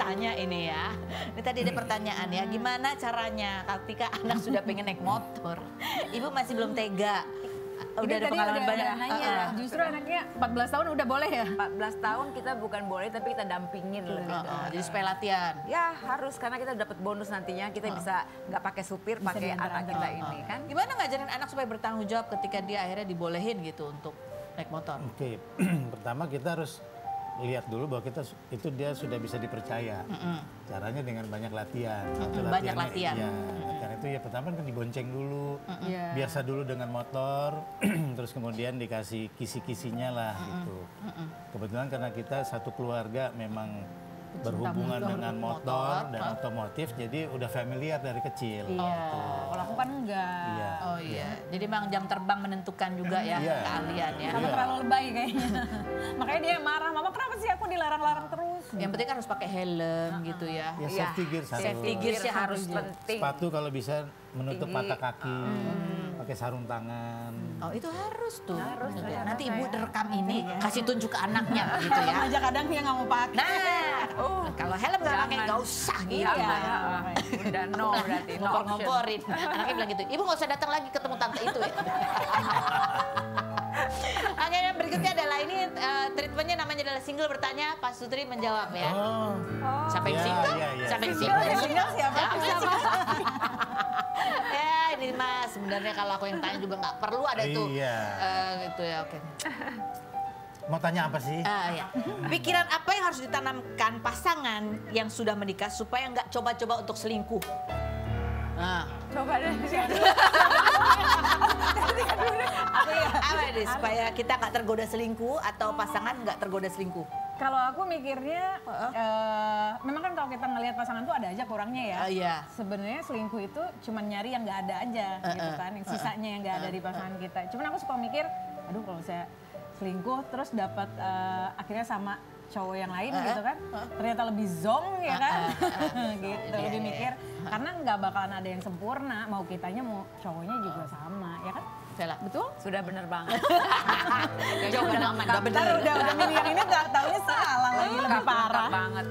tanya ini ya. Ini tadi ada pertanyaan ya, gimana caranya ketika anak sudah pengen naik motor, ibu masih belum tega? Udah ada pengalaman banyak. Justru anaknya 14 tahun udah boleh ya? 14 tahun kita bukan boleh tapi kita dampingin lebih. Jadi supaya latihan. Ya harus karena kita dapat bonus nantinya kita bisa nggak pakai supir, pakai anak kita ini kan. Gimana ngajarin anak supaya bertanggung jawab ketika dia akhirnya dibolehin gitu untuk naik motor? Oke, pertama kita harus lihat dulu bahwa itu dia sudah bisa dipercaya. Caranya dengan banyak latihan. Banyak latihan. Ya, latihan itu ya pertama kan dibonceng dulu, biasa dulu dengan motor, terus kemudian dikasih kisi-kisinya lah gitu. Kebetulan karena kita satu keluarga memang berhubungan dengan motor dan otomotif, jadi udah familiar dari kecil. Iya. Kalau aku kan enggak. Iya. Oh iya. Jadi memang jam terbang menentukan juga ya keahlian ya. Sama terlalu lebay kayaknya. Makanya dia marah, mama kenapa sih aku dilarang-larang terus? Yang penting kan harus pakai helm gitu ya. Ya safety gear satu. Safety gear sih harus penting. Sepatu kalau bisa menutup mata kaki, pakai sarung tangan. Oh itu harus tuh. Harus, Nanti ibu direkam ini kasih tunjuk ke anaknya gitu ya. Aja kadang dia nggak mau pakai. Nah, kalau helm nggak pakai nggak usah gitu. Udah no berarti. Ngompor-ngomporin. Anaknya bilang gitu, ibu nggak usah datang lagi ketemu tante itu ya. Oke, yang berikutnya adalah ini treatmentnya namanya adalah single bertanya, Pak Sutri menjawab ya. Siapa yang single? Siapa yang single? Siapa? Ya ini mas, sebenarnya kalau aku yang tanya juga nggak perlu ada tuh. Gitu ya, oke. Mau tanya apa sih? Ya. Pikiran apa yang harus ditanamkan pasangan yang sudah menikah supaya nggak coba-coba untuk selingkuh? Coba deh. Apa ini supaya kita nggak tergoda selingkuh atau pasangan nggak tergoda selingkuh? Kalau aku mikirnya, memang kan kalau kita ngelihat pasangan tuh ada aja kurangnya ya. Iya. Sebenarnya selingkuh itu cuma nyari yang nggak ada aja, gitu kan. Yang sisanya yang nggak ada di pasangan kita. Cuman aku suka mikir, aduh kalau saya selingkuh terus dapat akhirnya sama cowok yang lain gitu kan, ternyata lebih zong ya kan, gitu. Lebih mikir, karena nggak bakalan ada yang sempurna, mau kitanya mau cowoknya juga sama, ya kan? Bella. Betul? Sudah bener banget. Jauh udah aman, udah bener. Udah milih yang ini nggak taunya salah lagi, lebih parah. Banget.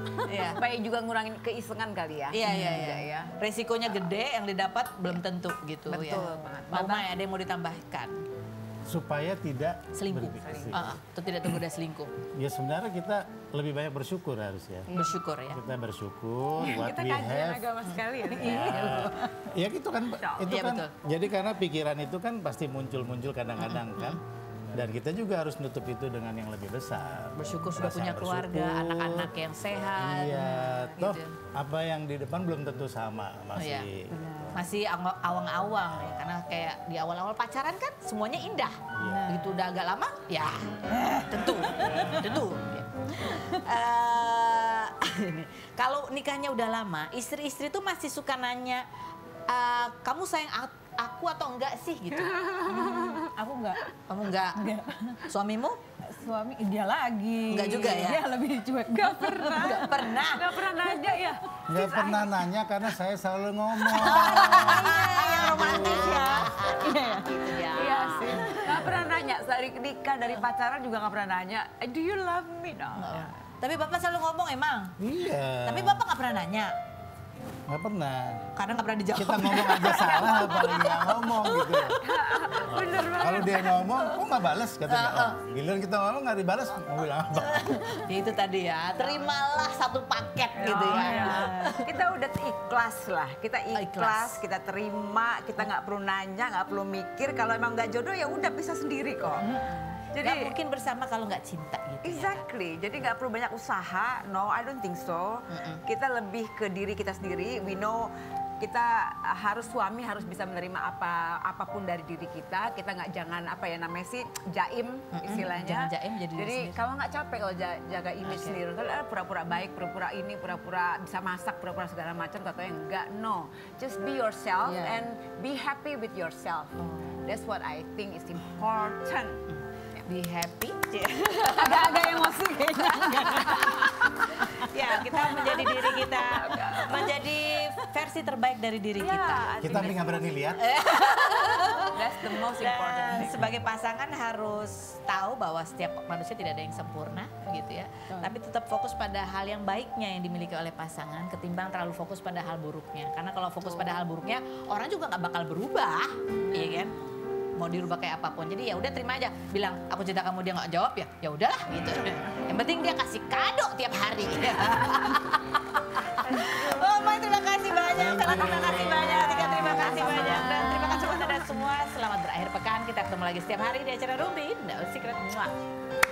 Supaya juga ngurangin keisengan kali ya. Iya. Resikonya gede, yang didapat belum tentu gitu ya. Betul banget. Mama ada yang mau ditambahkan? Supaya tidak Selingkuh. Atau tidak tergoda selingkuh. Ya sebenarnya kita lebih banyak bersyukur harusnya. Bersyukur ya. Kita bersyukur what Kita we kajian have. agama sekali ya. Ya gitu kan, itu Iya, kan. betul. Jadi karena pikiran itu kan pasti muncul kadang-kadang kan. Dan kita juga harus nutup itu dengan yang lebih besar. Bersyukur sudah Rasa punya keluarga, bersyukur. anak-anak yang sehat. Iya, gitu. toh apa yang di depan belum tentu sama masih. Masih awang-awang ya, karena kayak di awal-awal pacaran kan semuanya indah. Begitu udah agak lama, ya tentu. Kalau nikahnya udah lama, istri-istri tuh masih suka nanya, kamu sayang aku atau enggak sih gitu? Aku enggak. Kamu enggak? Suamimu? Suami dia lagi. Enggak juga ya? Dia lebih cuek. Enggak pernah. Enggak pernah. Gak pernah nanya ya. Nggak pernah nanya karena saya selalu ngomong. Yang romantis ya. Iya sih. Gak pernah nanya dari nikah, dari pacaran juga gak pernah nanya. Do you love me? No. Tapi Bapak selalu ngomong emang? Iya. Tapi Bapak nggak pernah nanya? Nggak pernah. Karena nggak pernah dijawab. Kita ngomong aja salah, apalagi nggak ngomong gitu. Bener banget. Kalau dia ngomong, kok nggak balas katanya. Giliran kita ngomong nggak dibalas, mau bilang apa? Ya itu tadi ya, terimalah satu paket gitu ya. Kita udah ikhlas lah, kita ikhlas, kita terima, kita nggak perlu nanya, nggak perlu mikir. Kalau emang nggak jodoh ya udah bisa sendiri kok. Jadi gak mungkin bersama kalau nggak cinta gitu. Exactly. Jadi nggak perlu banyak usaha. No, I don't think so. Kita lebih ke diri kita sendiri. We know kita suami harus bisa menerima apapun dari diri kita. Kita nggak jangan apa ya namanya sih jaim istilahnya. Jangan jaim jadi diri sendiri. Kalau nggak capek kalau jaga image sendiri. Kalau pura-pura baik, pura-pura ini, pura-pura bisa masak, pura-pura segala macam. Katanya enggak. No, just be yourself and be happy with yourself. That's what I think is important. Be happy. Agak-agak emosi kayaknya. Ya, kita menjadi diri kita, menjadi versi terbaik dari diri Yeah, kita. Kita tapi nggak berani lihat. That's the most important Dan thing. sebagai pasangan harus tahu bahwa setiap manusia tidak ada yang sempurna gitu ya. Tapi tetap fokus pada hal yang baiknya yang dimiliki oleh pasangan ketimbang terlalu fokus pada hal buruknya. Karena kalau fokus pada hal buruknya, orang juga nggak bakal berubah, iya kan? Mau dirubah kayak apapun. Jadi ya udah terima aja. Bilang aku cinta kamu, dia nggak jawab ya udahlah gitu. Yang penting dia kasih kado tiap hari. Oh, Mai, terima kasih banyak. Sangat terima kasih banyak. Tika, terima kasih banyak. Dan terima kasih buat Anda semua. Selamat berakhir pekan. Kita ketemu lagi setiap hari di acara Rumpi. No Secret. Muah.